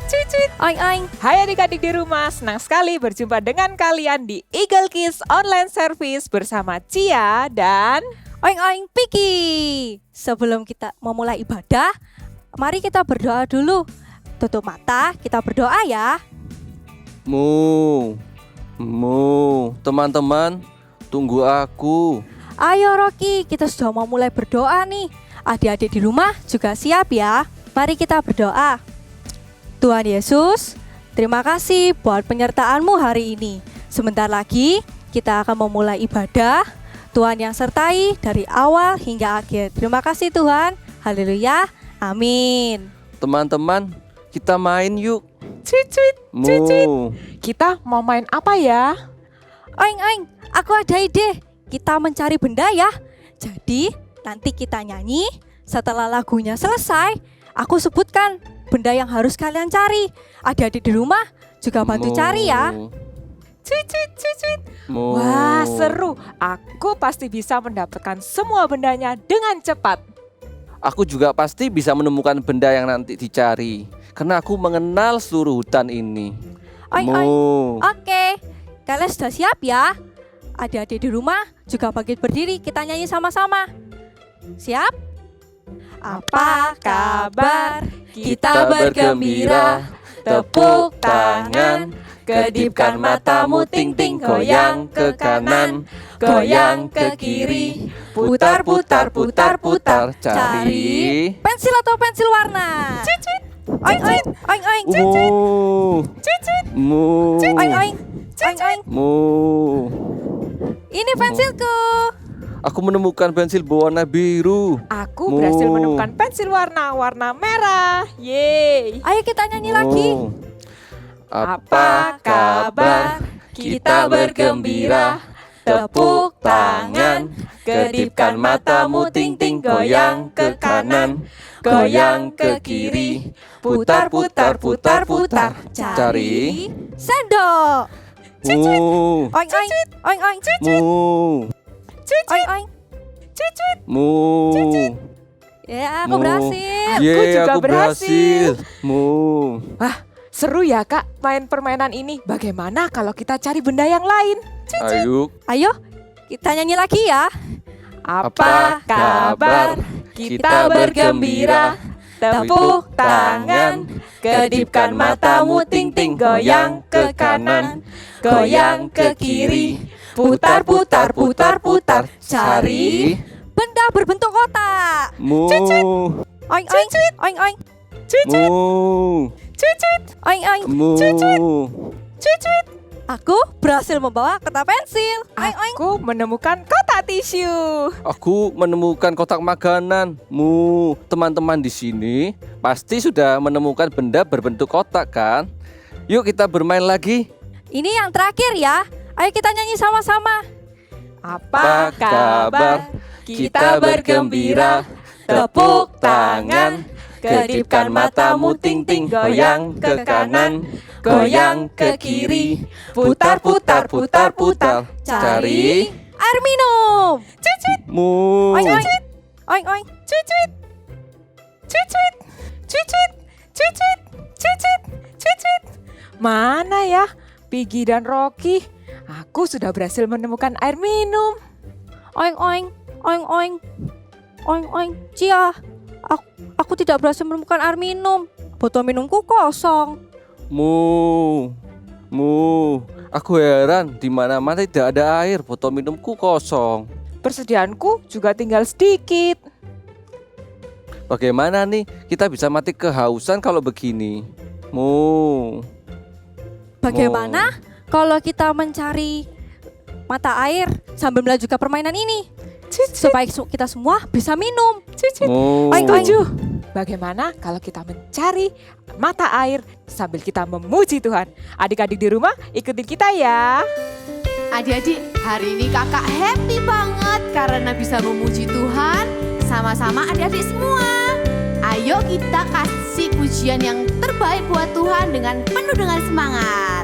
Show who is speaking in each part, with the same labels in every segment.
Speaker 1: Cucut.
Speaker 2: Oing oing.
Speaker 1: Hai adik-adik di rumah, senang sekali berjumpa dengan kalian di Eagle Kids Online Service bersama Cia dan
Speaker 2: Oing oing Piki. Sebelum kita memulai ibadah, mari kita berdoa dulu. Tutup mata, kita berdoa ya.
Speaker 3: Teman-teman, tunggu aku.
Speaker 2: Ayo Rocky, kita sudah mau mulai berdoa nih. Adik-adik di rumah juga siap ya. Mari kita berdoa. Tuhan Yesus, terima kasih buat penyertaan-Mu hari ini. Sebentar lagi kita akan memulai ibadah. Tuhan yang sertai dari awal hingga akhir. Terima kasih Tuhan. Haleluya. Amin.
Speaker 3: Teman-teman, kita main yuk.
Speaker 1: Cucut.
Speaker 3: Mu.
Speaker 1: Kita mau main apa ya?
Speaker 2: Oing oing, aku ada ide. Kita mencari benda ya. Jadi nanti kita nyanyi. Setelah lagunya selesai, aku sebutkan benda yang harus kalian cari. Adik-adik di rumah juga bantu cari ya.
Speaker 1: Cucut.
Speaker 3: Mu.
Speaker 1: Wah, seru. Aku pasti bisa mendapatkan semua bendanya dengan cepat.
Speaker 3: Aku juga pasti bisa menemukan benda yang nanti dicari, karena aku mengenal seluruh hutan ini.
Speaker 2: Oing
Speaker 3: Mu.
Speaker 2: oing. Oke, kalian sudah siap ya? Adik-adik di rumah juga bangkit berdiri, kita nyanyi sama-sama. Siap? Apa kabar? Kita bergembira. Tepuk tangan, kedipkan matamu, ting-ting, goyang ke kanan, goyang ke kiri, putar, putar, putar, putar.
Speaker 3: Cari.
Speaker 2: Pensil atau pensil warna?
Speaker 1: Cucut.
Speaker 2: Oing oing, oing oing,
Speaker 1: Cucut.
Speaker 3: Mu.
Speaker 2: oing oing, oing oing.
Speaker 3: Mu.
Speaker 2: Ini pensilku.
Speaker 3: Aku menemukan pensil berwarna biru.
Speaker 1: Aku berhasil menemukan pensil warna merah. Yeay.
Speaker 2: Ayo kita nyanyi lagi.
Speaker 3: Apa kabar? Kita bergembira. Tepuk tangan, kedipkan matamu, ting-ting, goyang ke kanan, goyang ke kiri, putar, putar, putar, putar. Cari.
Speaker 2: Sendok.
Speaker 3: Mu.
Speaker 2: Oing oing, oing oing,
Speaker 3: Mu.
Speaker 2: oing oing.
Speaker 3: Mu.
Speaker 2: Ya, aku
Speaker 3: Mu.
Speaker 2: berhasil.
Speaker 1: Aku juga
Speaker 3: aku berhasil. Mu.
Speaker 1: Wah, seru ya Kak main permainan ini. Bagaimana kalau kita cari benda yang lain?
Speaker 3: Ayo.
Speaker 2: Ayo, kita nyanyi lagi ya.
Speaker 1: Apa kabar? Kita bergembira. Tepuk tangan, kedipkan matamu, ting-ting, goyang ke kanan, goyang ke kiri, putar, putar, putar, putar. Cari.
Speaker 2: Benda berbentuk kotak.
Speaker 3: Mu.
Speaker 2: Oing oing, oing oing,
Speaker 1: Cucut.
Speaker 3: Mu.
Speaker 1: Cucut.
Speaker 2: oing oing.
Speaker 3: Mu.
Speaker 1: Cucut.
Speaker 2: Aku berhasil membawa kotak pensil. Oing oing.
Speaker 1: Aku menemukan kotak tisu.
Speaker 3: Aku menemukan kotak makanan. Mu. Teman-teman di sini pasti sudah menemukan benda berbentuk kotak kan? Yuk kita bermain lagi.
Speaker 2: Ini yang terakhir ya. Ayo kita nyanyi sama-sama.
Speaker 1: Apa kabar? Kita bergembira. Tepuk tangan, kedipkan matamu, ting-ting, goyang ke kanan, goyang ke kiri, putar, putar, putar, putar. Cari.
Speaker 2: Air minum.
Speaker 1: Cucut.
Speaker 3: Mu.
Speaker 2: Oing oing. Oing oing.
Speaker 1: Cucut. Cucut. Cucut. Cucut. Cucut. Cucut. Mana ya Piggy dan Rocky? Aku sudah berhasil menemukan air minum.
Speaker 2: Oing oing. Oing oing. Oing oing. Cia, aku tidak berhasil menemukan air minum. Botol minumku kosong.
Speaker 3: Mu. Mu. Aku heran di mana-mana tidak ada air, botol minumku kosong.
Speaker 1: Persediaanku juga tinggal sedikit.
Speaker 3: Bagaimana nih kita bisa mati kehausan kalau begini? Mu.
Speaker 2: Bagaimana kalau kita mencari mata air sambil melanjutkan permainan ini? Supaya kita semua bisa minum.
Speaker 3: Mu.
Speaker 1: Setuju. Bagaimana kalau kita mencari mata air sambil kita memuji Tuhan? Adik-adik di rumah ikutin kita ya.
Speaker 4: Adik-adik, hari ini kakak happy banget karena bisa memuji Tuhan sama-sama adik-adik semua. Ayo kita kasih pujian yang terbaik buat Tuhan dengan penuh dengan semangat.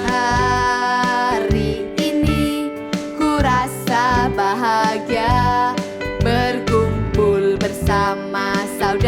Speaker 4: Hari ini ku rasa bahagia berkumpul bersama saudara.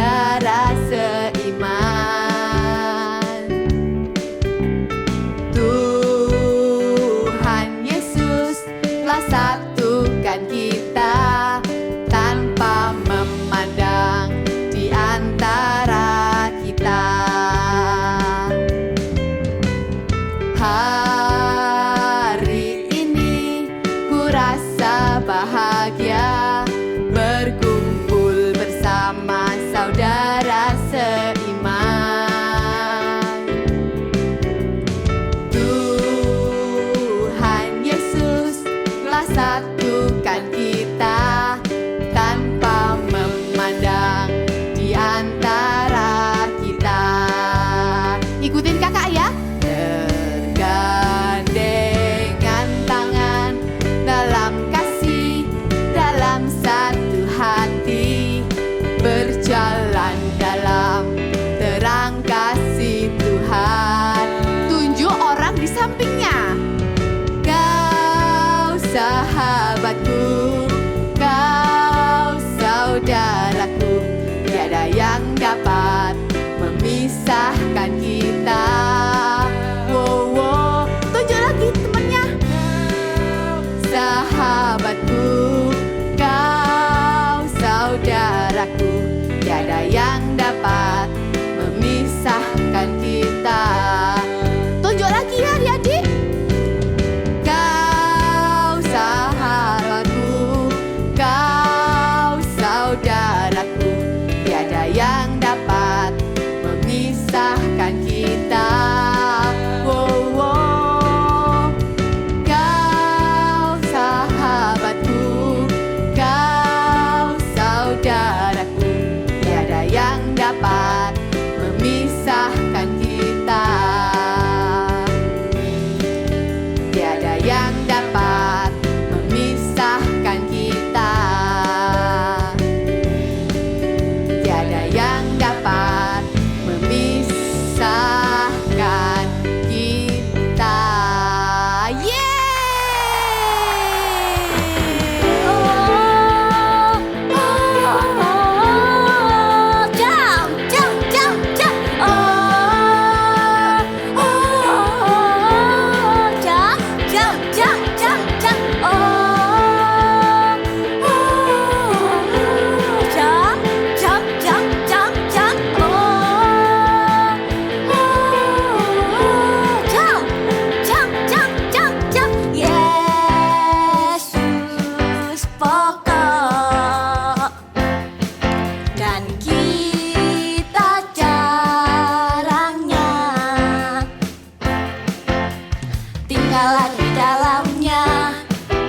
Speaker 5: tinggallah di dalamnya.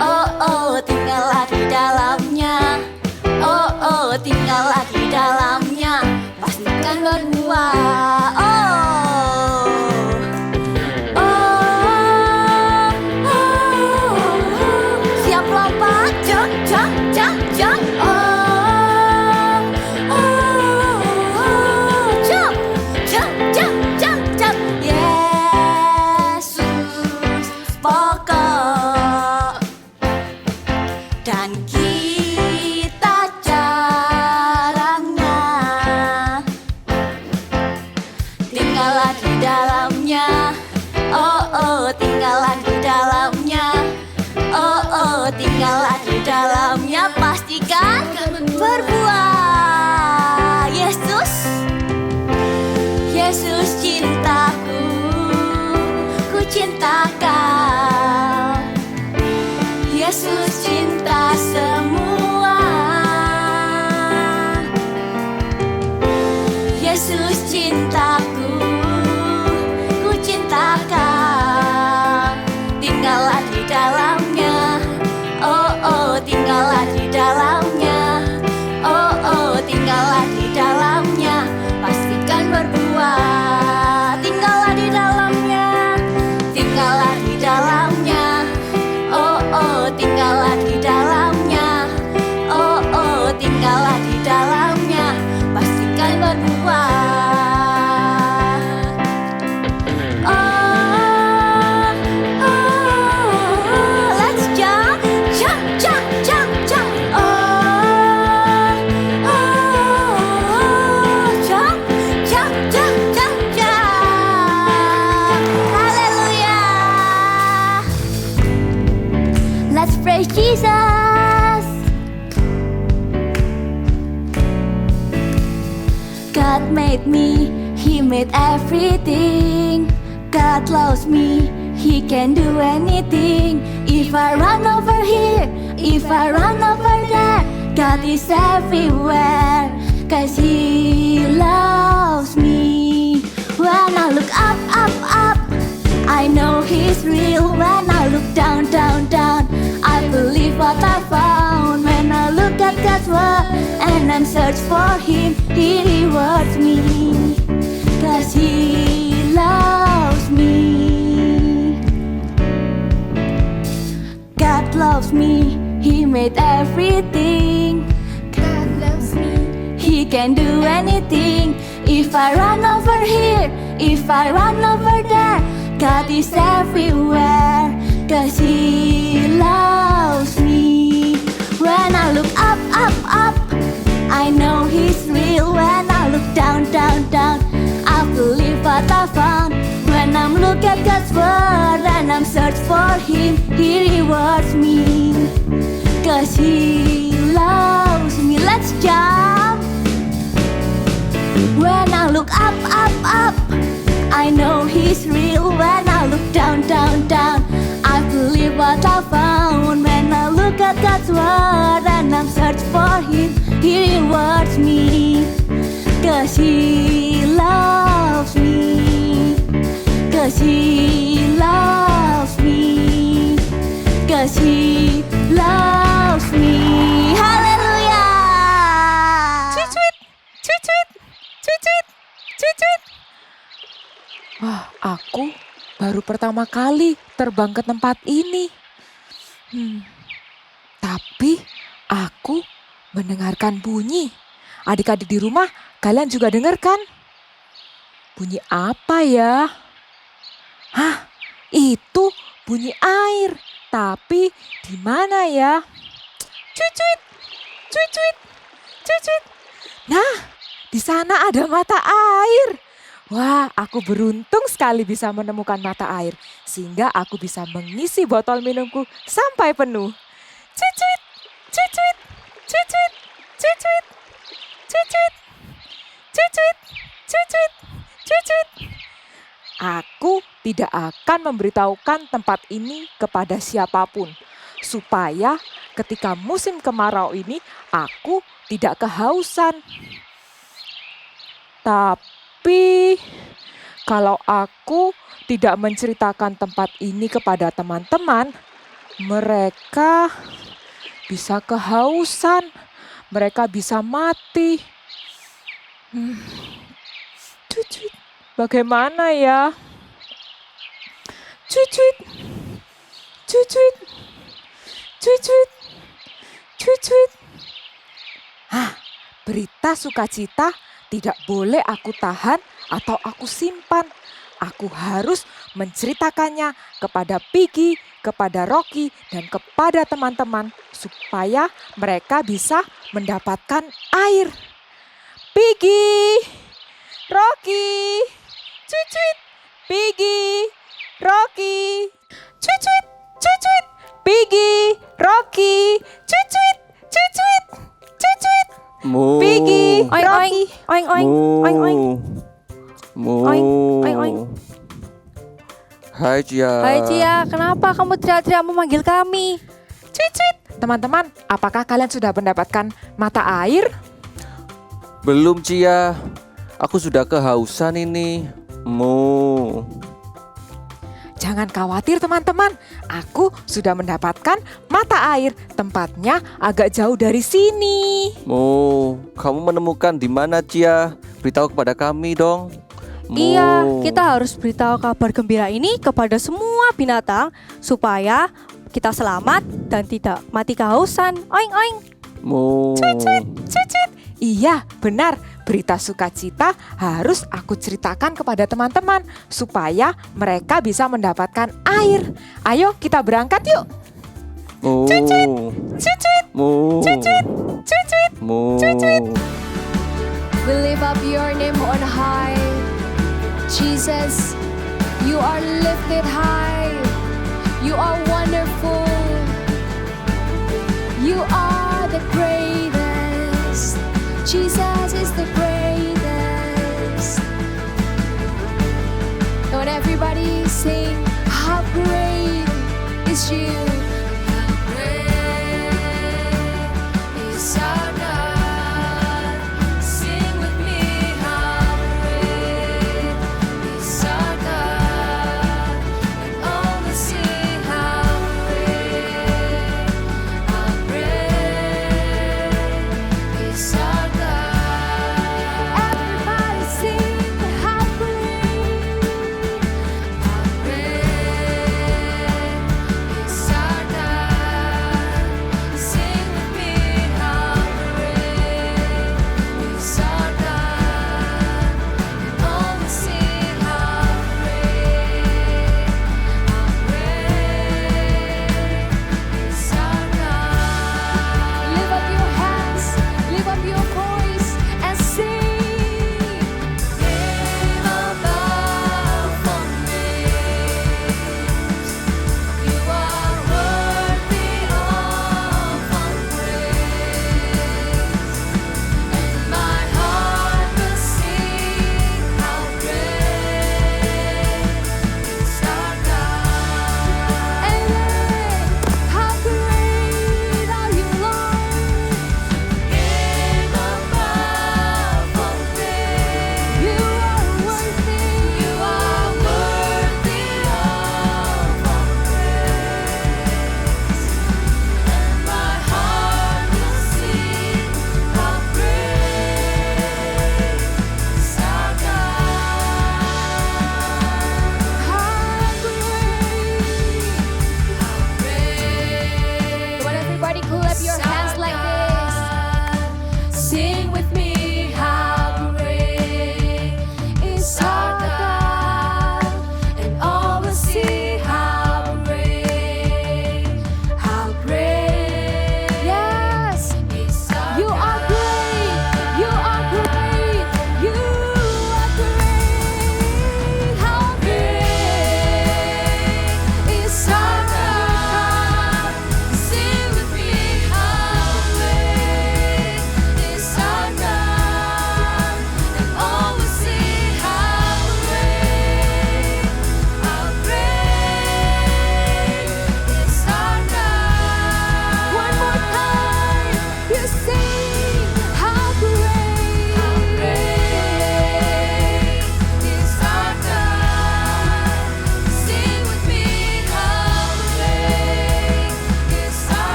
Speaker 5: Oh oh, tinggallah di dalamnya. Oh oh, tinggallah di dalamnya. Pastikan berbuah. Oh oh oh, siap lompat, jump jump jump jump. Oh oh, jump jump jump jump jump. Yesus pokok dan kita jarangnya. Tinggallah di dalamnya. Oh oh, tinggallah di dalamnya. Oh oh, tinggallah di dalamnya. Pastikan berbuah. Yesus, Yesus cintaku, ku cinta kau. Yesus cinta semua. Yesus cintaku, ku cinta kau. Tinggallah di dalamnya. Oh oh, tinggallah di dalamnya. Oh oh, tinggallah di dalamnya. Pastikan berbuah. Tinggallah di dalamnya. Tinggallah di dalamnya. Oh oh, tinggallah di dalamnya. Oh oh, tinggallah di dalamnya. Pastikan berbuah. Oh oh, let's jump, jump, jump, jump, jump. Oh oh, jump, jump, jump, jump, jump. Hallelujah. Let's praise Jesus. God made me, He made everything. God loves me, He can do anything. If I run over here, if I run over there, God is everywhere, 'cause He loves me. When I look up, up, up, I know He's real. When I look down, down, down, I believe what I found. When I look at God's word and I'm search for Him, He rewards me, 'cause He loves me. God loves me, He made everything. God loves me, He can do anything. If I run over here, if I run over there, God is everywhere, 'cause He loves me. When I look up, up, up, I know He's real. When I look down, down, down, I believe what I found. When I'm look at God's word and I'm search for Him, He rewards me, 'cause He loves me. Let's jump. When I look up, up, up, I know He's real. When I look down, down, down, I believe what I found. When I look at God's word and I'm search for Him, He rewards me, 'cause He loves me, 'cause He loves me, 'cause He loves me. Hallelujah.
Speaker 1: Cuit, cuit, cuit, cuit. Wah, aku baru pertama kali terbang ke tempat ini. Tapi aku mendengarkan bunyi. Adik-adik di rumah, kalian juga dengar kan? Bunyi apa ya? Hah, itu bunyi air. Tapi di mana ya? Cuit, cuit, cuit, cuit. Nah, di sana ada mata air. Wah, aku beruntung sekali bisa menemukan mata air. Sehingga aku bisa mengisi botol minumku sampai penuh. Cuit, cuit, cuit, cuit, cuit, cuit, cuit, cuit, cuit, cuit. Aku tidak akan memberitahukan tempat ini kepada siapapun. Supaya ketika musim kemarau ini aku tidak kehausan. Tapi kalau aku tidak menceritakan tempat ini kepada teman-teman, mereka bisa kehausan, mereka bisa mati. Cuit, bagaimana ya? Cuit, cuit, cuit, cuit, cuit, cuit. Berita sukacita tidak boleh aku tahan atau aku simpan. Aku harus menceritakannya kepada Piggy, kepada Rocky, dan kepada teman-teman supaya mereka bisa mendapatkan air. Piggy, Rocky, cuit, Piggy, Rocky, cuit, Piggy, Rocky, cuit,
Speaker 3: Mu.
Speaker 1: Piggy,
Speaker 2: Oing,
Speaker 1: Rocky.
Speaker 2: oing, oing, oing, oing.
Speaker 3: Mu.
Speaker 2: Oing, oing, oing.
Speaker 3: Hai Cia.
Speaker 2: Hai Cia, kenapa kamu teriak-teriak memanggil kami?
Speaker 1: Cuit. Teman-teman, apakah kalian sudah mendapatkan mata air?
Speaker 3: Belum Cia. Aku sudah kehausan ini. Mu.
Speaker 1: Jangan khawatir teman-teman, aku sudah mendapatkan mata air. Tempatnya agak jauh dari sini.
Speaker 3: Mu. Kamu menemukan di mana Cia? Beritahu kepada kami dong. Mu.
Speaker 2: Iya, kita harus beritahu kabar gembira ini kepada semua binatang supaya kita selamat dan tidak mati kehausan. Oing, oing.
Speaker 3: Mu.
Speaker 1: Cuit. Iya, benar. Berita sukacita harus aku ceritakan kepada teman-teman supaya mereka bisa mendapatkan air. Ayo kita berangkat yuk.
Speaker 3: Mu.
Speaker 1: Cuit.
Speaker 3: Mu.
Speaker 1: Cuit.
Speaker 3: Mu.
Speaker 5: We lift up your name on high. Jesus, you are lifted high. You are wonderful. You are the greatest. Jesus is the greatest. Don't everybody sing, how great is you. How great is our God. Sing with me, how great is our God. And all will sing, how great is our God. Everybody sing, how great is our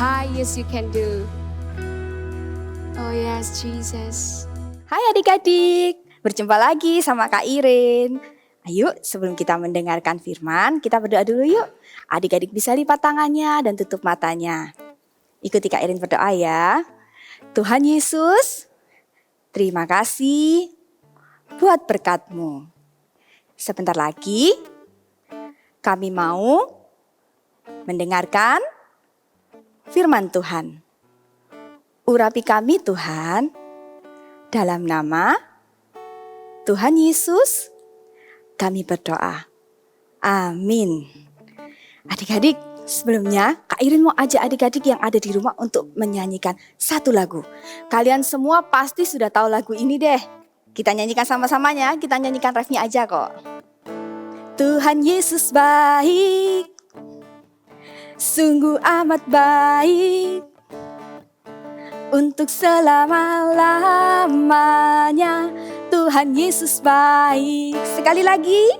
Speaker 6: highest you can do. Oh yes, Jesus. Hai adik-adik, berjumpa lagi sama Kak Irin. Ayo sebelum kita mendengarkan firman, kita berdoa dulu yuk. Adik-adik bisa lipat tangannya dan tutup matanya. Ikuti Kak Irin berdoa ya. Tuhan Yesus, terima kasih buat berkat-Mu. Sebentar lagi kami mau mendengarkan firman Tuhan. Urapi kami Tuhan, dalam nama Tuhan Yesus kami berdoa. Amin. Adik-adik, sebelumnya Kak Irin mau ajak adik-adik yang ada di rumah untuk menyanyikan satu lagu. Kalian semua pasti sudah tahu lagu ini deh. Kita nyanyikan sama-samanya, kita nyanyikan refnya aja kok. Tuhan Yesus baik, sungguh amat baik, untuk selama-lamanya. Tuhan Yesus baik. Sekali lagi,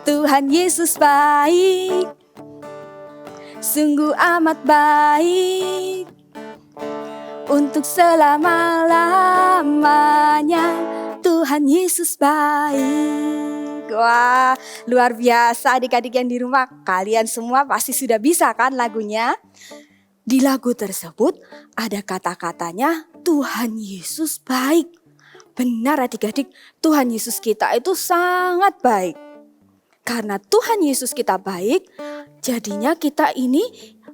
Speaker 6: Tuhan Yesus baik, sungguh amat baik, untuk selama-lamanya. Tuhan Yesus baik. Wah, luar biasa adik-adik yang di rumah. Kalian semua pasti sudah bisa kan lagunya? Di lagu tersebut ada kata-katanya Tuhan Yesus baik. Benar adik-adik, Tuhan Yesus kita itu sangat baik. Karena Tuhan Yesus kita baik, jadinya kita ini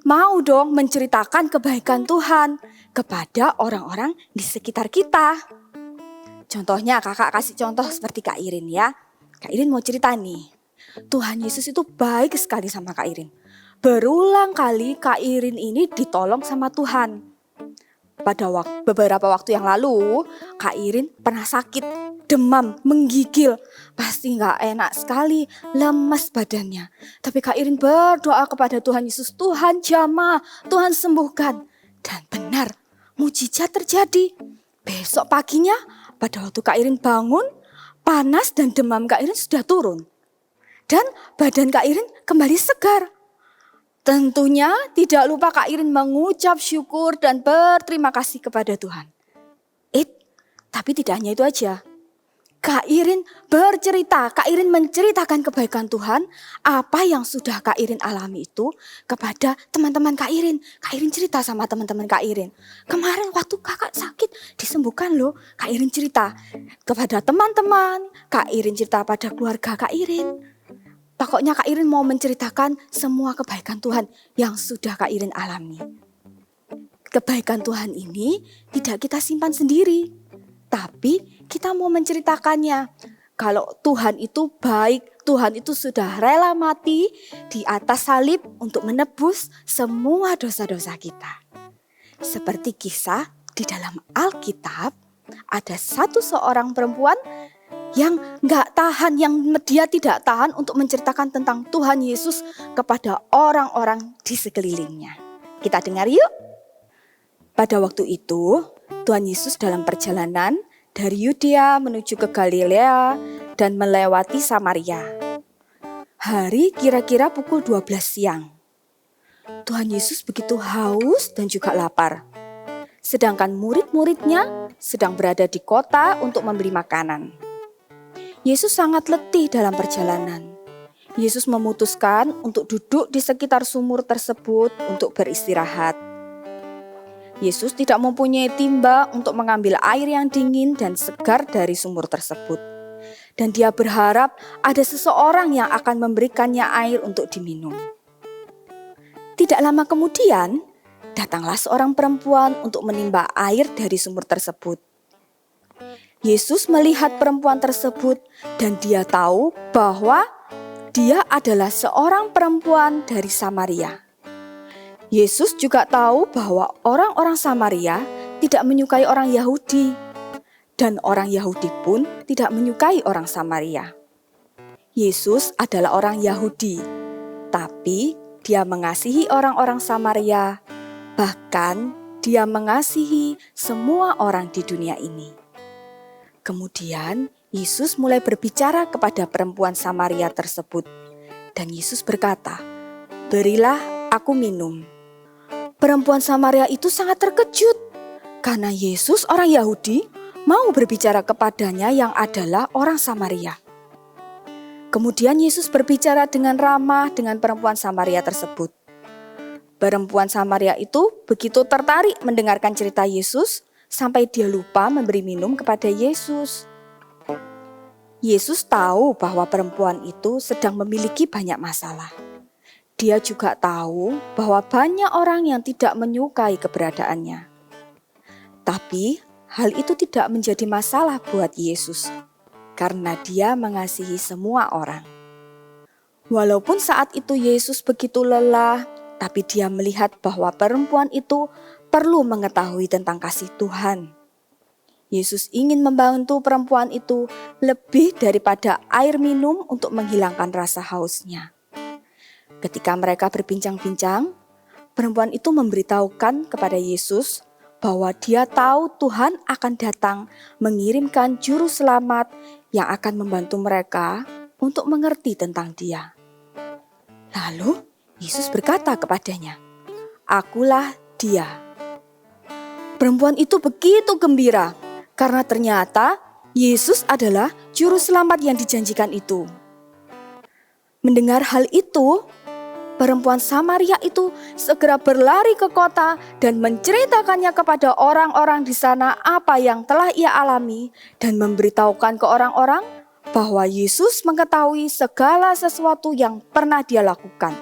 Speaker 6: mau dong menceritakan kebaikan Tuhan kepada orang-orang di sekitar kita. Contohnya kakak kasih contoh seperti Kak Irin ya. Kak Irin mau cerita nih, Tuhan Yesus itu baik sekali sama Kak Irin. Berulang kali Kak Irin ini ditolong sama Tuhan. Pada beberapa waktu yang lalu, Kak Irin pernah sakit, demam, menggigil. Pasti gak enak sekali, lemas badannya. Tapi Kak Irin berdoa kepada Tuhan Yesus, Tuhan jamah, Tuhan sembuhkan. Dan benar, mujizat terjadi. Besok paginya, pada waktu Kak Irin bangun, panas dan demam Kak Irin sudah turun. Dan badan Kak Irin kembali segar. Tentunya tidak lupa Kak Irin mengucap syukur dan berterima kasih kepada Tuhan. Tapi tidak hanya itu aja. Kak Irin bercerita, Kak Irin menceritakan kebaikan Tuhan, apa yang sudah Kak Irin alami itu kepada teman-teman Kak Irin. Kak Irin cerita sama teman-teman Kak Irin. Kemarin waktu kakak sakit disembuhkan loh. Kak Irin cerita kepada teman-teman, Kak Irin cerita pada keluarga Kak Irin. Pokoknya Kak Irin mau menceritakan semua kebaikan Tuhan yang sudah Kak Irin alami. Kebaikan Tuhan ini tidak kita simpan sendiri, tapi kita mau menceritakannya. Kalau Tuhan itu baik, Tuhan itu sudah rela mati di atas salib untuk menebus semua dosa-dosa kita. Seperti kisah di dalam Alkitab, ada seorang perempuan yang gak tahan, yang dia tidak tahan untuk menceritakan tentang Tuhan Yesus kepada orang-orang di sekelilingnya. Kita dengar yuk. Pada waktu itu, Tuhan Yesus dalam perjalanan dari Yudea menuju ke Galilea dan melewati Samaria. Hari kira-kira pukul 12 siang. Tuhan Yesus begitu haus dan juga lapar. Sedangkan murid-muridnya sedang berada di kota untuk membeli makanan. Yesus sangat letih dalam perjalanan. Yesus memutuskan untuk duduk di sekitar sumur tersebut untuk beristirahat. Yesus tidak mempunyai timba untuk mengambil air yang dingin dan segar dari sumur tersebut. Dan dia berharap ada seseorang yang akan memberikannya air untuk diminum. Tidak lama kemudian, datanglah seorang perempuan untuk menimba air dari sumur tersebut. Yesus melihat perempuan tersebut dan dia tahu bahwa dia adalah seorang perempuan dari Samaria. Yesus juga tahu bahwa orang-orang Samaria tidak menyukai orang Yahudi dan orang Yahudi pun tidak menyukai orang Samaria. Yesus adalah orang Yahudi, tapi dia mengasihi orang-orang Samaria, bahkan dia mengasihi semua orang di dunia ini. Kemudian Yesus mulai berbicara kepada perempuan Samaria tersebut. Dan Yesus berkata, "Berilah aku minum." Perempuan Samaria itu sangat terkejut karena Yesus orang Yahudi mau berbicara kepadanya yang adalah orang Samaria. Kemudian Yesus berbicara dengan ramah dengan perempuan Samaria tersebut. Perempuan Samaria itu begitu tertarik mendengarkan cerita Yesus sampai dia lupa memberi minum kepada Yesus. Yesus tahu bahwa perempuan itu sedang memiliki banyak masalah. Dia juga tahu bahwa banyak orang yang tidak menyukai keberadaannya. Tapi hal itu tidak menjadi masalah buat Yesus karena dia mengasihi semua orang. Walaupun saat itu Yesus begitu lelah, tapi dia melihat bahwa perempuan itu perlu mengetahui tentang kasih Tuhan. Yesus ingin membantu perempuan itu lebih daripada air minum untuk menghilangkan rasa hausnya. Ketika mereka berbincang-bincang, perempuan itu memberitahukan kepada Yesus bahwa dia tahu Tuhan akan datang mengirimkan juru selamat yang akan membantu mereka untuk mengerti tentang dia. Lalu Yesus berkata kepadanya, "Akulah dia." Perempuan itu begitu gembira karena ternyata Yesus adalah juru selamat yang dijanjikan itu. Mendengar hal itu, perempuan Samaria itu segera berlari ke kota dan menceritakannya kepada orang-orang di sana apa yang telah ia alami dan memberitahukan ke orang-orang bahwa Yesus mengetahui segala sesuatu yang pernah dia lakukan.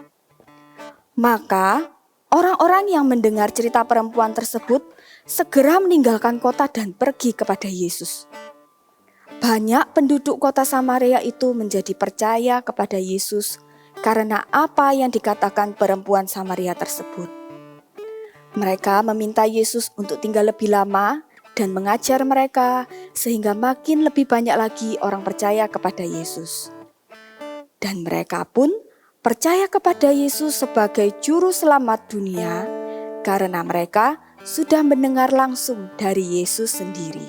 Speaker 6: Maka orang-orang yang mendengar cerita perempuan tersebut segera meninggalkan kota dan pergi kepada Yesus. Banyak penduduk kota Samaria itu menjadi percaya kepada Yesus karena apa yang dikatakan perempuan Samaria tersebut. Mereka meminta Yesus untuk tinggal lebih lama dan mengajar mereka sehingga makin lebih banyak lagi orang percaya kepada Yesus. Dan mereka pun percaya kepada Yesus sebagai juru selamat dunia karena mereka sudah mendengar langsung dari Yesus sendiri.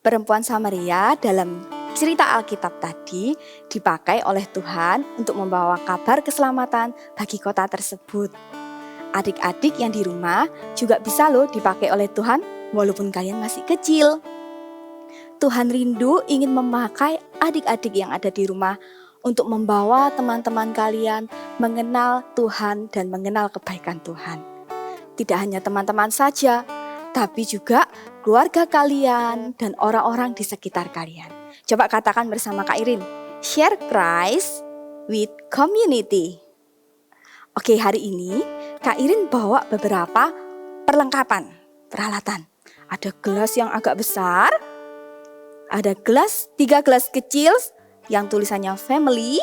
Speaker 6: Perempuan Samaria dalam cerita Alkitab tadi dipakai oleh Tuhan untuk membawa kabar keselamatan bagi kota tersebut. Adik-adik yang di rumah juga bisa loh dipakai oleh Tuhan walaupun kalian masih kecil. Tuhan rindu ingin memakai adik-adik yang ada di rumah untuk membawa teman-teman kalian mengenal Tuhan dan mengenal kebaikan Tuhan. Tidak hanya teman-teman saja, tapi juga keluarga kalian dan orang-orang di sekitar kalian. Coba katakan bersama Kak Irin, share Christ with community. Oke, hari ini Kak Irin bawa beberapa peralatan. Ada gelas yang agak besar, ada 3 gelas kecil yang tulisannya family,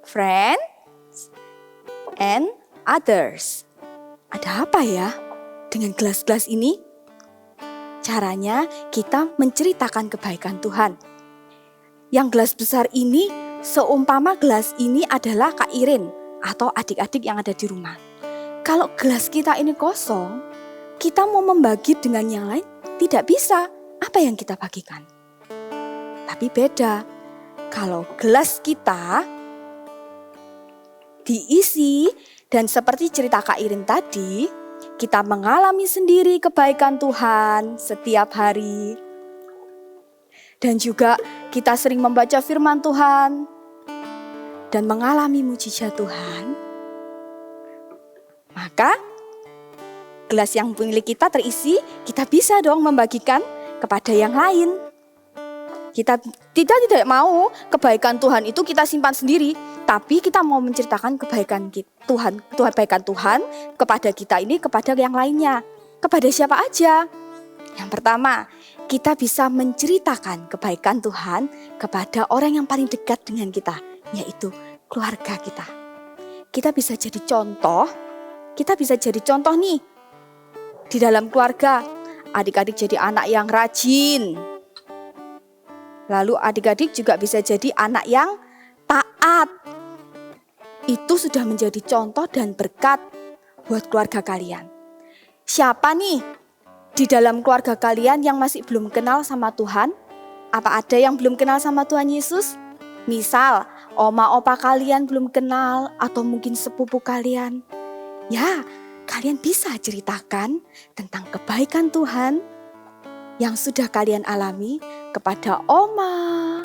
Speaker 6: friends, and others. Ada apa ya dengan gelas-gelas ini? Caranya kita menceritakan kebaikan Tuhan. Yang gelas besar ini seumpama gelas ini adalah Kak Irin atau adik-adik yang ada di rumah. Kalau gelas kita ini kosong, kita mau membagi dengan yang lain tidak bisa. Apa yang kita bagikan? Tapi beda. Kalau gelas kita diisi dan seperti cerita Kak Irin tadi, kita mengalami sendiri kebaikan Tuhan setiap hari. Dan juga kita sering membaca firman Tuhan dan mengalami mujizat Tuhan. Maka gelas yang milik kita terisi, kita bisa dong membagikan kepada yang lain. Kita tidak mau kebaikan Tuhan itu kita simpan sendiri, tapi kita mau menceritakan kebaikan Tuhan kepada kita ini, kepada yang lainnya. Kepada siapa aja? Yang pertama, kita bisa menceritakan kebaikan Tuhan kepada orang yang paling dekat dengan kita, yaitu keluarga kita. Kita bisa jadi contoh nih di dalam keluarga. Adik-adik jadi anak yang rajin. Lalu adik-adik juga bisa jadi anak yang taat. Itu sudah menjadi contoh dan berkat buat keluarga kalian. Siapa nih di dalam keluarga kalian yang masih belum kenal sama Tuhan? Apa ada yang belum kenal sama Tuhan Yesus? Misal, oma opa kalian belum kenal atau mungkin sepupu kalian. Ya, kalian bisa ceritakan tentang kebaikan Tuhan yang sudah kalian alami kepada oma,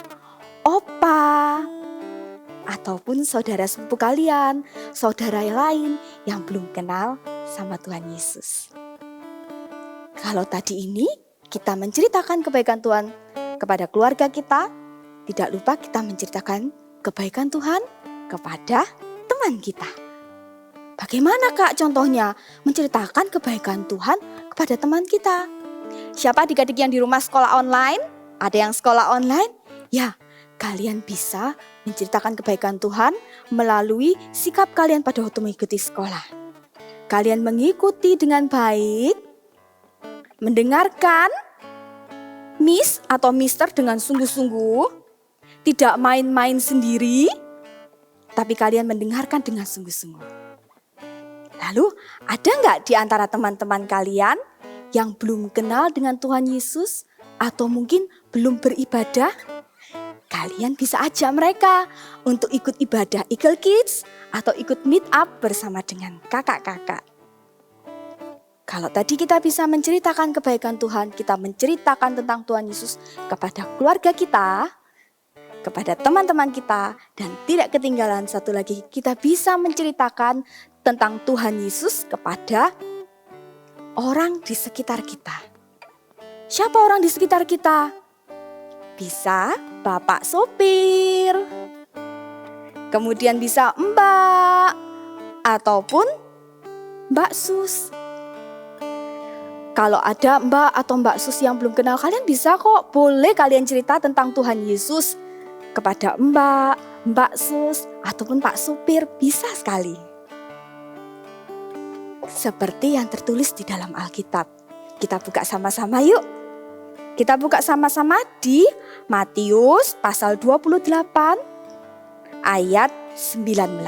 Speaker 6: opa, ataupun saudara sepupu kalian, saudara lain yang belum kenal sama Tuhan Yesus. Kalau tadi ini kita menceritakan kebaikan Tuhan kepada keluarga kita, tidak lupa kita menceritakan kebaikan Tuhan kepada teman kita. Bagaimana Kak contohnya menceritakan kebaikan Tuhan kepada teman kita? Siapa adik-adik yang di rumah sekolah online? Ada yang sekolah online? Ya, kalian bisa menceritakan kebaikan Tuhan melalui sikap kalian pada waktu mengikuti sekolah. Kalian mengikuti dengan baik, mendengarkan Miss atau Mister dengan sungguh-sungguh, tidak main-main sendiri, tapi kalian mendengarkan dengan sungguh-sungguh. Lalu ada nggak di antara teman-teman kalian yang belum kenal dengan Tuhan Yesus atau mungkin belum beribadah? Kalian bisa ajak mereka untuk ikut ibadah Eagle Kids atau ikut meet up bersama dengan kakak-kakak. Kalau tadi kita bisa menceritakan kebaikan Tuhan, kita menceritakan tentang Tuhan Yesus kepada keluarga kita, kepada teman-teman kita, dan tidak ketinggalan satu lagi, kita bisa menceritakan tentang Tuhan Yesus kepada orang di sekitar kita. Siapa orang di sekitar kita? Bisa Bapak sopir, kemudian bisa Mbak, ataupun Mbak Sus. Kalau ada Mbak atau Mbak Sus yang belum kenal, kalian bisa kok, boleh kalian cerita tentang Tuhan Yesus kepada Mbak, Mbak Sus, ataupun Pak Supir, bisa sekali. Seperti yang tertulis di dalam Alkitab. Kita buka sama-sama yuk. Kita buka sama-sama di Matius pasal 28 ayat 19.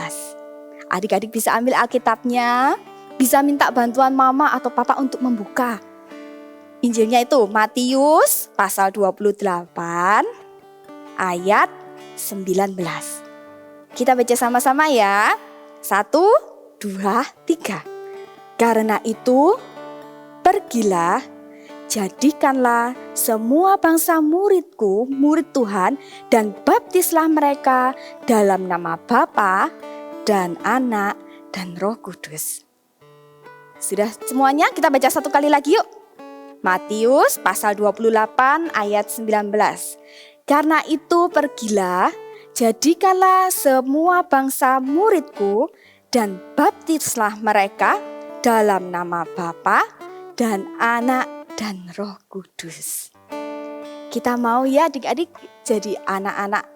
Speaker 6: Adik-adik bisa ambil Alkitabnya, bisa minta bantuan mama atau papa untuk membuka. Injilnya itu Matius pasal 28 ayat 19. Kita baca sama-sama ya. 1, 2, 3. Karena itu, pergilah, jadikanlah semua bangsa muridku, murid Tuhan, dan baptislah mereka dalam nama Bapa dan Anak dan Roh Kudus. Sudah semuanya? Kita baca satu kali lagi yuk. Matius pasal 28 ayat 19. Karena itu pergilah, jadikanlah semua bangsa muridku, dan baptislah mereka dalam nama Bapa dan Anak dan Roh Kudus. Kita mau ya adik-adik jadi anak-anak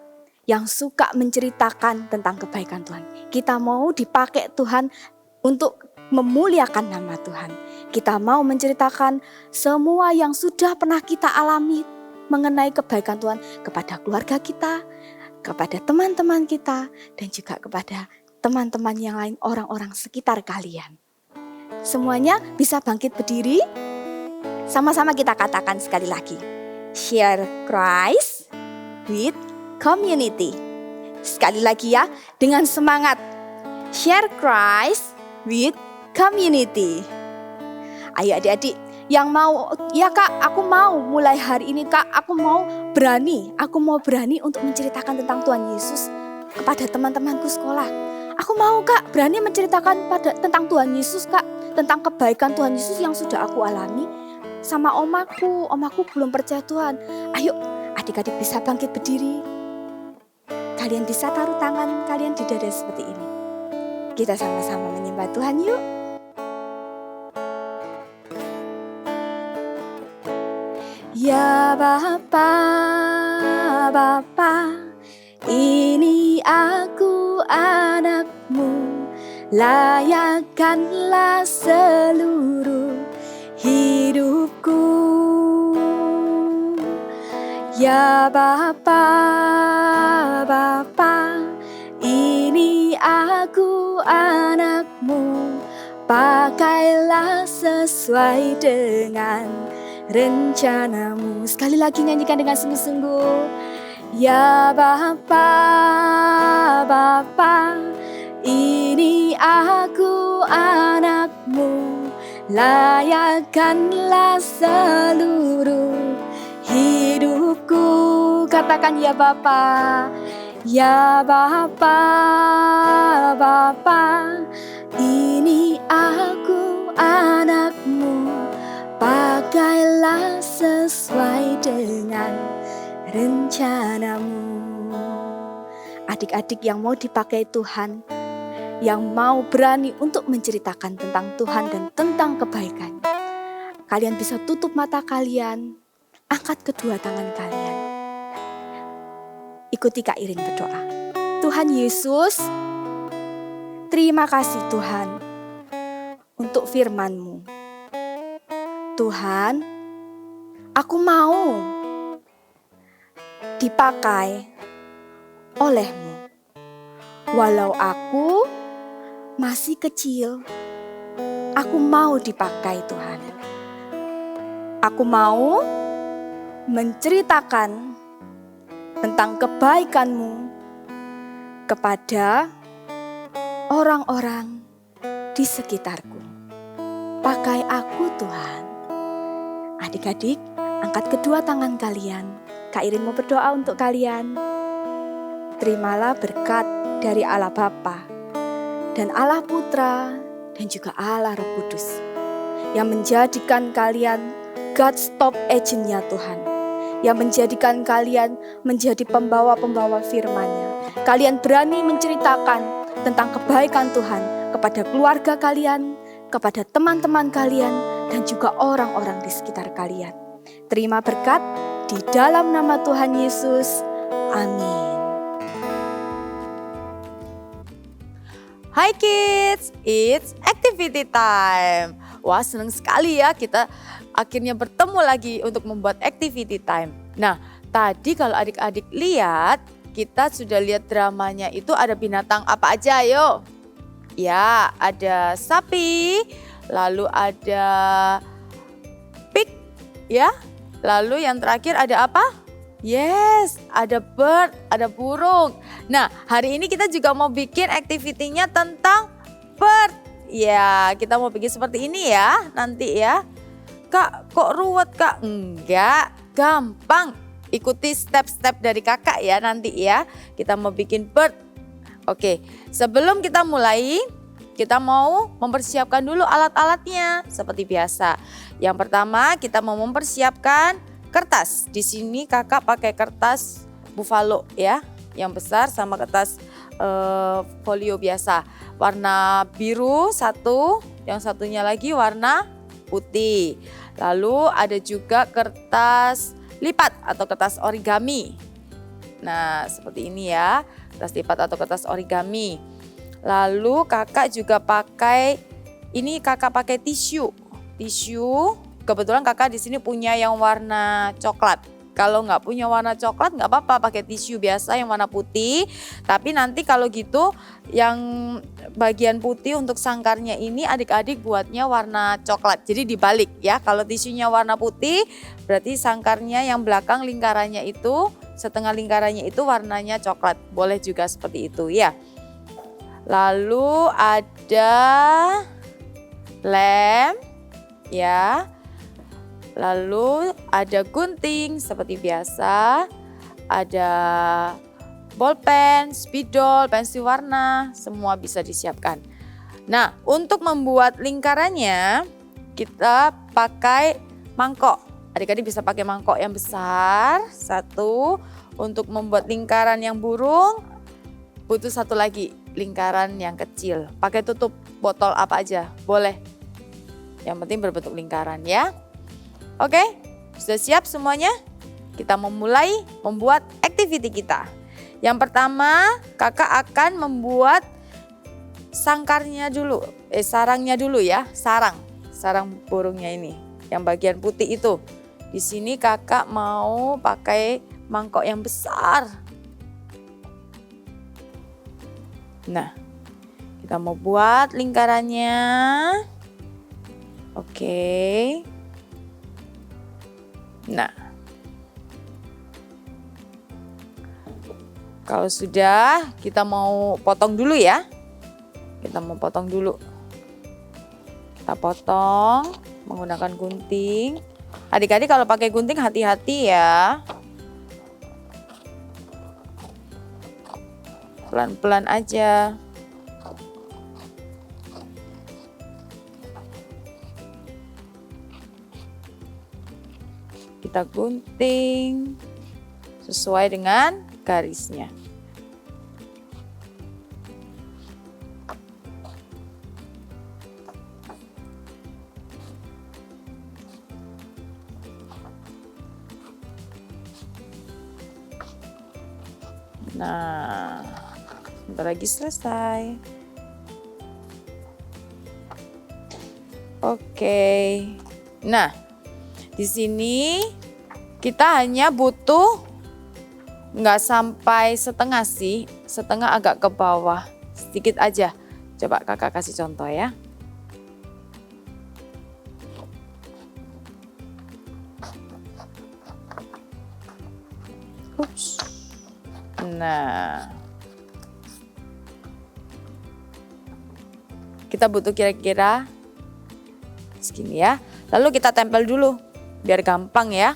Speaker 6: yang suka menceritakan tentang kebaikan Tuhan. Kita mau dipakai Tuhan untuk memuliakan nama Tuhan. Kita mau menceritakan semua yang sudah pernah kita alami mengenai kebaikan Tuhan kepada keluarga kita, kepada teman-teman kita, dan juga kepada teman-teman yang lain, orang-orang sekitar kalian. Semuanya bisa bangkit berdiri. Sama-sama kita katakan sekali lagi. Share Christ with community. Sekali lagi ya, dengan semangat. Share Christ with community. Ayo adik-adik yang mau, ya Kak, aku mau mulai hari ini Kak, aku mau berani untuk menceritakan tentang Tuhan Yesus kepada teman-temanku sekolah. Aku mau Kak, berani menceritakan tentang Tuhan Yesus Kak, tentang kebaikan Tuhan Yesus yang sudah aku alami sama omaku belum percaya Tuhan. Ayo adik-adik bisa bangkit berdiri. Kalian bisa taruh tangan kalian di dada seperti ini. Kita sama-sama menyembah Tuhan yuk. Ya Bapa, ini aku anakmu, layakkanlah seluruh hidupku. Ya Bapa, ini aku anakmu, pakailah sesuai dengan rencanamu. Sekali lagi nyanyikan dengan sungguh-sungguh. Ya Bapa, ini aku anakmu, layakkanlah seluruh hidupku. Katakan ya Bapa, ya Bapa, Bapa, ini aku anakmu, pakailah sesuai dengan rencanamu. Adik-adik yang mau dipakai Tuhan, yang mau berani untuk menceritakan tentang Tuhan dan tentang kebaikan, kalian bisa tutup mata kalian, angkat kedua tangan kalian. Ikuti Kak Irin berdoa. Tuhan Yesus, terima kasih Tuhan untuk firman-Mu. Tuhan, aku mau dipakai oleh-Mu. Walau aku masih kecil, aku mau dipakai Tuhan. Aku mau menceritakan tentang kebaikan-Mu kepada orang-orang di sekitarku. Pakai aku Tuhan. Adik-adik, angkat kedua tangan kalian. Kak Irin mau berdoa untuk kalian. Terimalah berkat dari Allah Bapa dan Allah Putra dan juga Allah Roh Kudus yang menjadikan kalian God's top agent-nya Tuhan, yang menjadikan kalian menjadi pembawa-pembawa firman-Nya. Kalian berani menceritakan tentang kebaikan Tuhan kepada keluarga kalian, kepada teman-teman kalian, dan juga orang-orang di sekitar kalian. Terima berkat di dalam nama Tuhan Yesus. Amin.
Speaker 7: Hai kids, it's activity time. Wah, senang sekali ya kita akhirnya bertemu lagi untuk membuat activity time. Nah, tadi kalau adik-adik lihat, kita sudah lihat dramanya itu ada binatang apa aja, ayo. Ya, ada sapi, lalu ada pig, ya. Lalu yang terakhir ada apa? Yes, ada bird, ada burung. Nah, hari ini kita juga mau bikin aktivitinya tentang bird. Ya, kita mau bikin seperti ini ya, nanti ya. Kak, kok ruwet Kak? Enggak, gampang. Ikuti step-step dari kakak ya nanti ya. Kita mau bikin bird. Oke, sebelum kita mulai, kita mau mempersiapkan dulu alat-alatnya seperti biasa. Yang pertama, kita mau mempersiapkan kertas. Di sini kakak pakai kertas buffalo ya, yang besar sama kertas folio biasa. Warna biru satu, yang satunya lagi warna putih. Lalu ada juga kertas lipat atau kertas origami. Nah, seperti ini ya, kertas lipat atau kertas origami. Lalu kakak juga pakai, ini kakak pakai tisu. Kebetulan kakak di sini punya yang warna coklat. Kalau nggak punya warna coklat nggak apa-apa, pakai tisu biasa yang warna putih. Tapi nanti kalau gitu yang bagian putih untuk sangkarnya ini adik-adik buatnya warna coklat. Jadi dibalik ya, kalau tisunya warna putih berarti sangkarnya yang belakang lingkarannya itu, setengah lingkarannya itu warnanya coklat. Boleh juga seperti itu ya. Lalu ada lem ya. Lalu ada gunting seperti biasa, ada bolpen, spidol, pensil warna, semua bisa disiapkan. Nah, untuk membuat lingkarannya kita pakai mangkok. Adik-adik bisa pakai mangkok yang besar, satu. Untuk membuat lingkaran yang burung, butuh satu lagi, lingkaran yang kecil. Pakai tutup botol apa aja, boleh. Yang penting berbentuk lingkaran ya. Oke, sudah siap semuanya? Kita memulai membuat activity kita. Yang pertama, kakak akan membuat sarangnya dulu ya, sarang burungnya ini, yang bagian putih itu. Di sini kakak mau pakai mangkok yang besar. Nah, kita mau buat lingkarannya. Oke. Nah, kalau sudah kita mau potong dulu ya. Kita mau potong dulu. Kita potong menggunakan gunting. Adik-adik kalau pakai gunting hati-hati ya. Pelan-pelan aja. Kita gunting sesuai dengan garisnya. Nah, bentar lagi selesai. Oke. Nah, di sini kita hanya butuh nggak sampai setengah sih, setengah agak ke bawah, sedikit aja. Coba kakak kasih contoh ya. Ups. Nah, kita butuh kira-kira segini ya. Lalu kita tempel dulu biar gampang ya.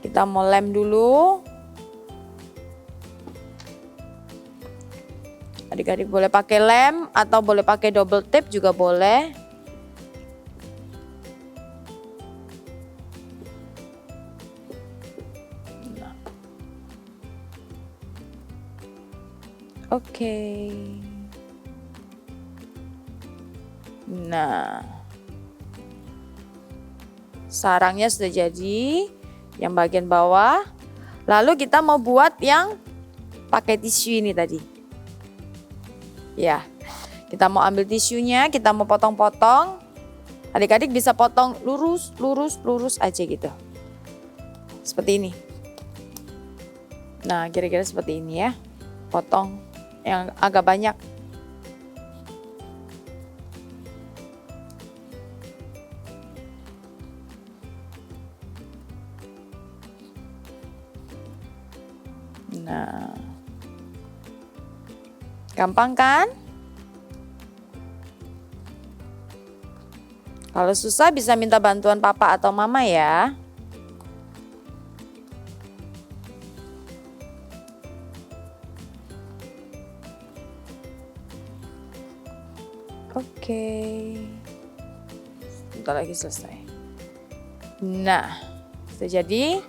Speaker 7: Kita mau lem dulu. Adik-adik boleh pakai lem atau boleh pakai double tape juga boleh. Nah. Oke. Nah. Sarangnya sudah jadi, yang bagian bawah. Lalu kita mau buat yang pakai tisu ini tadi. Ya, kita mau ambil tisunya, kita mau potong-potong. Adik-adik bisa potong lurus, lurus, lurus aja gitu. Seperti ini. Nah, kira-kira seperti ini ya. Potong yang agak banyak. Nah, gampang kan? Kalau susah bisa minta bantuan papa atau mama ya. Oke. Bentar lagi selesai. Nah, sudah jadi.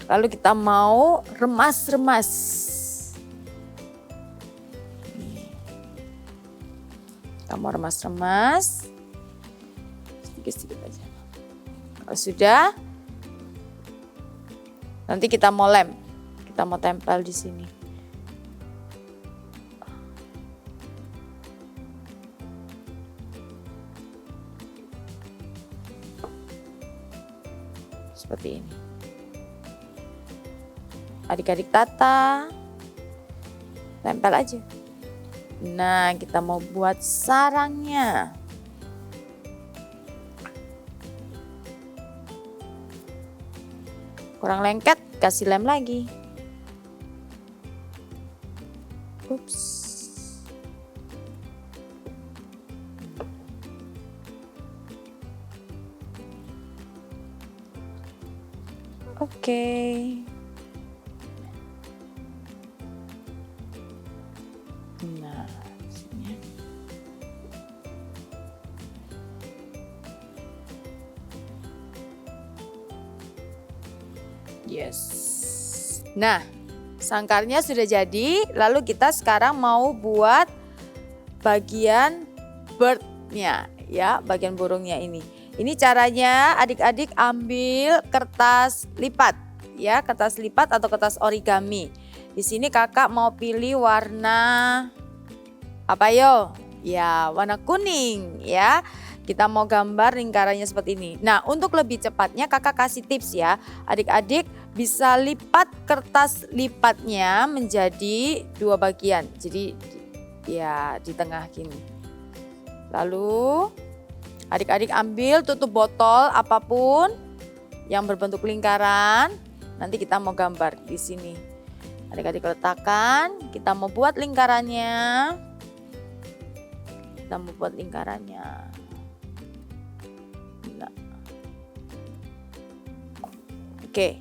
Speaker 7: Lalu kita mau remas-remas. Kita mau remas-remas. Sedikit-sedikit aja. Kalau sudah, nanti kita mau lem. Kita mau tempel di sini. Seperti ini. Adik-adik tata, tempel aja. Nah, kita mau buat sarangnya. Kurang lengket, kasih lem lagi. Ups. Oke. Nah, sini. Yes. Nah, sangkarnya sudah jadi. Lalu kita sekarang mau buat bagian birdnya, ya, bagian burungnya ini. Ini caranya adik-adik ambil kertas lipat, ya, kertas lipat atau kertas origami. Di sini kakak mau pilih warna apa yo? Ya, warna kuning ya. Kita mau gambar lingkarannya seperti ini. Nah, untuk lebih cepatnya kakak kasih tips ya. Adik-adik bisa lipat kertas lipatnya menjadi 2 bagian. Jadi ya di tengah gini. Lalu adik-adik ambil tutup botol apapun yang berbentuk lingkaran. Nanti kita mau gambar di sini. Adik-adik letakkan, kita mau buat lingkarannya. Kita membuat lingkarannya. Nah. Oke,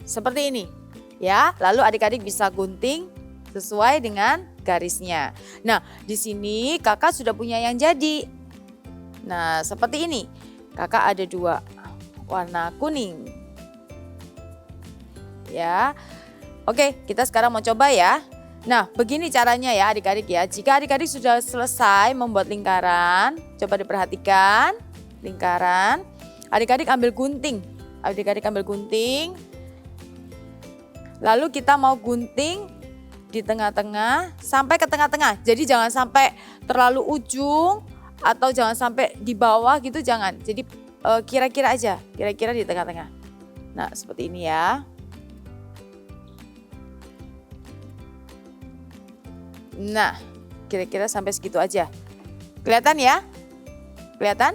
Speaker 7: seperti ini ya. Lalu adik-adik bisa gunting sesuai dengan garisnya. Nah, di sini kakak sudah punya yang jadi. Nah, seperti ini. Kakak ada 2 warna kuning. Ya. Oke, kita sekarang mau coba ya. Nah, begini caranya ya adik-adik ya. Jika adik-adik sudah selesai membuat lingkaran, coba diperhatikan lingkaran. Adik-adik ambil gunting. Lalu kita mau gunting di tengah-tengah sampai ke tengah-tengah. Jadi jangan sampai terlalu ujung atau jangan sampai di bawah gitu, jangan. Jadi kira-kira aja, kira-kira di tengah-tengah. Nah, seperti ini ya. Nah, kira-kira sampai segitu aja. Kelihatan ya? Kelihatan?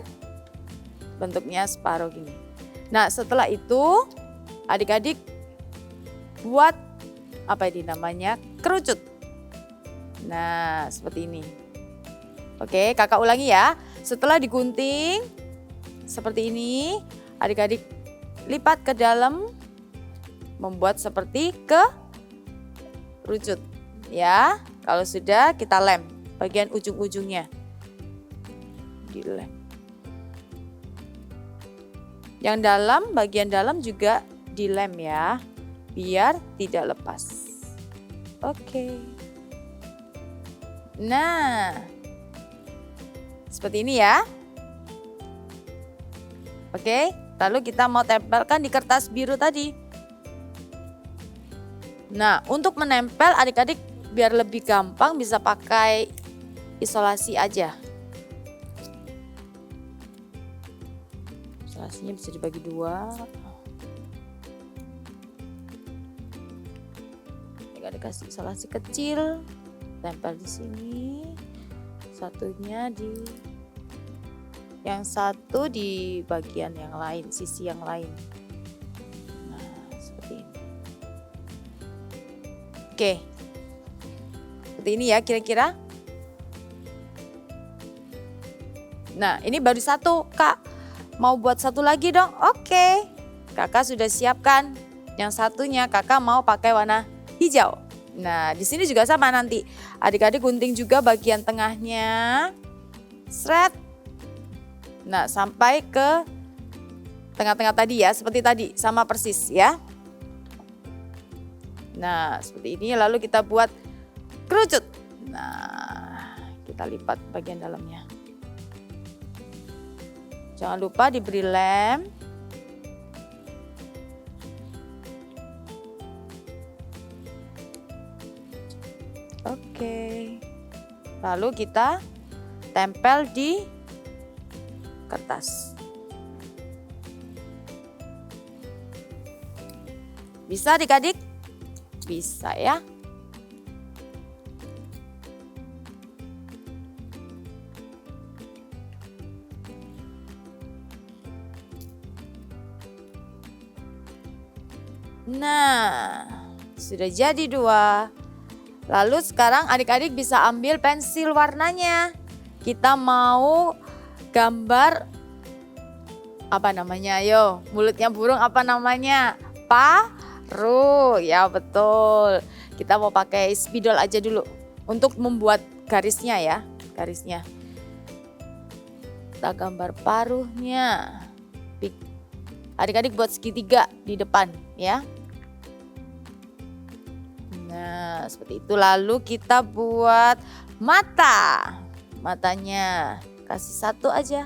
Speaker 7: Bentuknya separuh gini. Nah, setelah itu adik-adik buat apa ini namanya? Kerucut. Nah, seperti ini. Oke, kakak ulangi ya. Setelah digunting seperti ini, adik-adik lipat ke dalam membuat seperti kerucut. Ya, kalau sudah kita lem bagian ujung-ujungnya. Dilem. Yang dalam, bagian dalam juga dilem ya, biar tidak lepas. Oke. Nah, seperti ini ya. Oke, lalu kita mau tempelkan di kertas biru tadi. Nah, untuk menempel adik-adik biar lebih gampang bisa pakai isolasi aja. Isolasinya bisa dibagi 2. Adik-adik kasih isolasi kecil, tempel di sini. Satunya di yang satu di bagian yang lain, sisi yang lain. Nah, seperti ini. Oke. Seperti ini ya kira-kira. Nah, ini baru 1, Kak. Mau buat 1 lagi dong? Oke. Kakak sudah siapkan. Yang satunya kakak mau pakai warna hijau. Nah, di sini juga sama nanti. Adik-adik gunting juga bagian tengahnya. Sret. Nah, sampai ke tengah-tengah tadi ya, seperti tadi, sama persis ya. Nah, seperti ini lalu kita buat kerucut. Nah, kita lipat bagian dalamnya. Jangan lupa diberi lem. Oke. Lalu kita tempel di kertas. Bisa adik-adik? Bisa ya. Nah, sudah jadi 2. Lalu sekarang adik-adik bisa ambil pensil warnanya. Kita mau gambar apa namanya? Ayo, mulutnya burung apa namanya? Paruh. Ya betul. Kita mau pakai spidol aja dulu untuk membuat garisnya ya, garisnya. Kita gambar paruhnya. Adik-adik buat segitiga di depan ya. Nah, seperti itu. Lalu kita buat mata. Matanya kasih 1 aja.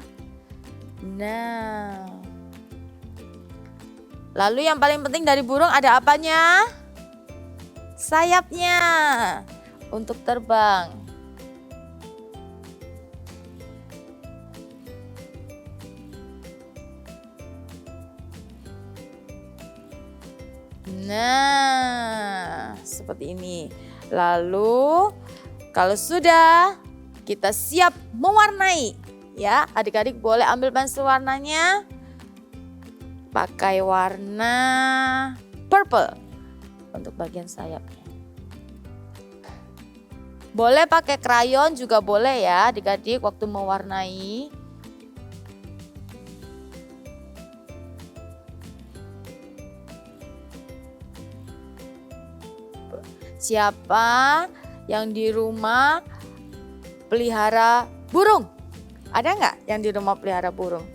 Speaker 7: Nah. Lalu yang paling penting dari burung ada apanya? Sayapnya untuk terbang. Nah, seperti ini. Lalu kalau sudah kita siap mewarnai ya, adik-adik boleh ambil pensil warnanya. Pakai warna purple untuk bagian sayapnya. Boleh pakai krayon juga boleh ya adik-adik waktu mewarnai. Siapa yang di rumah pelihara burung? Ada nggak yang di rumah pelihara burung?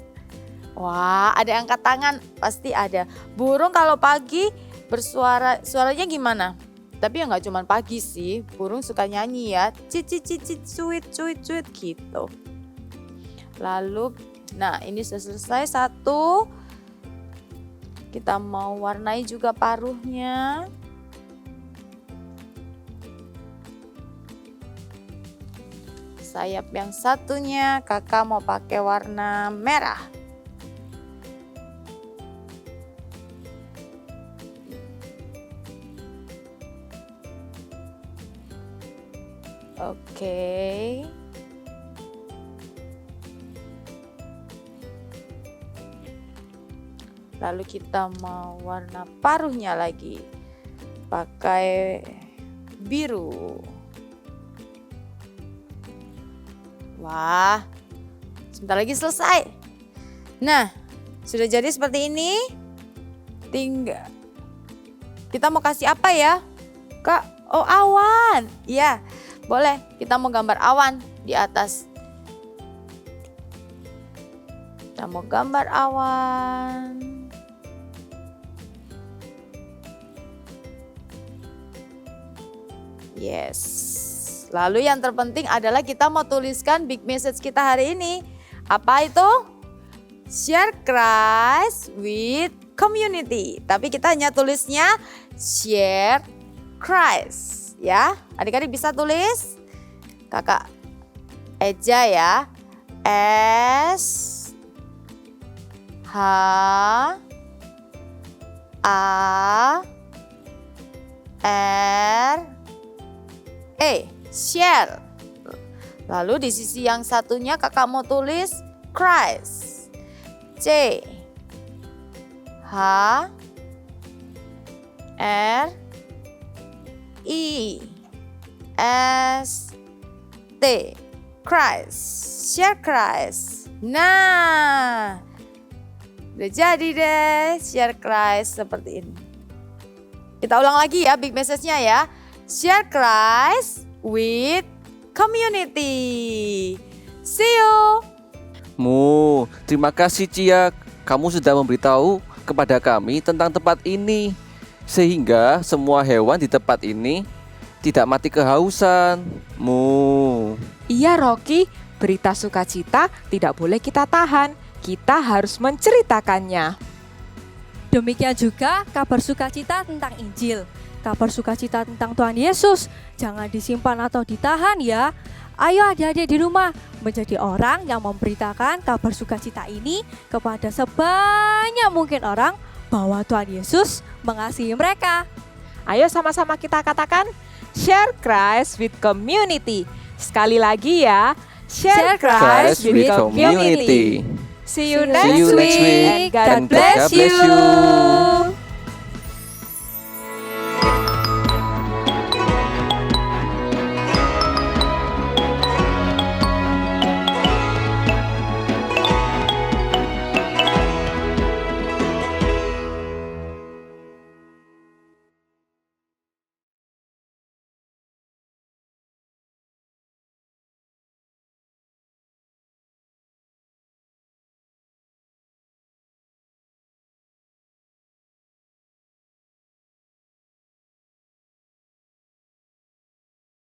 Speaker 7: Wah, ada yang angkat tangan, pasti ada. Burung kalau pagi bersuara, suaranya gimana? Tapi ya nggak cuma pagi sih, burung suka nyanyi ya, cicit cicit cuit cuit cuit gitu. Lalu, nah ini sudah selesai satu. Kita mau warnai juga paruhnya. Sayap yang satunya kakak mau pakai warna merah. Oke. Lalu kita mau warna paruhnya lagi. Pakai biru. Wah, sebentar lagi selesai. Nah, sudah jadi seperti ini. Tinggal kita mau kasih apa ya? Kak, oh awan. Iya, boleh. Kita mau gambar awan di atas. Kita mau gambar awan. Yes. Lalu yang terpenting adalah kita mau tuliskan big message kita hari ini. Apa itu? Share Christ with community. Tapi kita hanya tulisnya share Christ ya. Adik-adik bisa tulis? Kakak eja ya. S H A R E, share. Lalu di sisi yang satunya kakak mau tulis Christ. C H R I S T, Christ. Share Christ. Nah, udah jadi deh share Christ seperti ini. Kita ulang lagi ya big message-nya ya. Share Christ with community. See you.
Speaker 3: Terima kasih Cia. Kamu sudah memberitahu kepada kami tentang tempat ini. Sehingga semua hewan di tempat ini tidak mati kehausan.
Speaker 1: Iya Rocky, berita sukacita tidak boleh kita tahan. Kita harus menceritakannya.
Speaker 2: Demikian juga kabar sukacita tentang Injil. Kabar sukacita tentang Tuhan Yesus jangan disimpan atau ditahan ya. Ayo adik-adik di rumah menjadi orang yang memberitakan kabar sukacita ini kepada sebanyak mungkin orang bahwa Tuhan Yesus mengasihi mereka.
Speaker 1: Ayo sama-sama kita katakan share Christ with community. Sekali lagi ya, share Christ with community. See you next week and God bless you.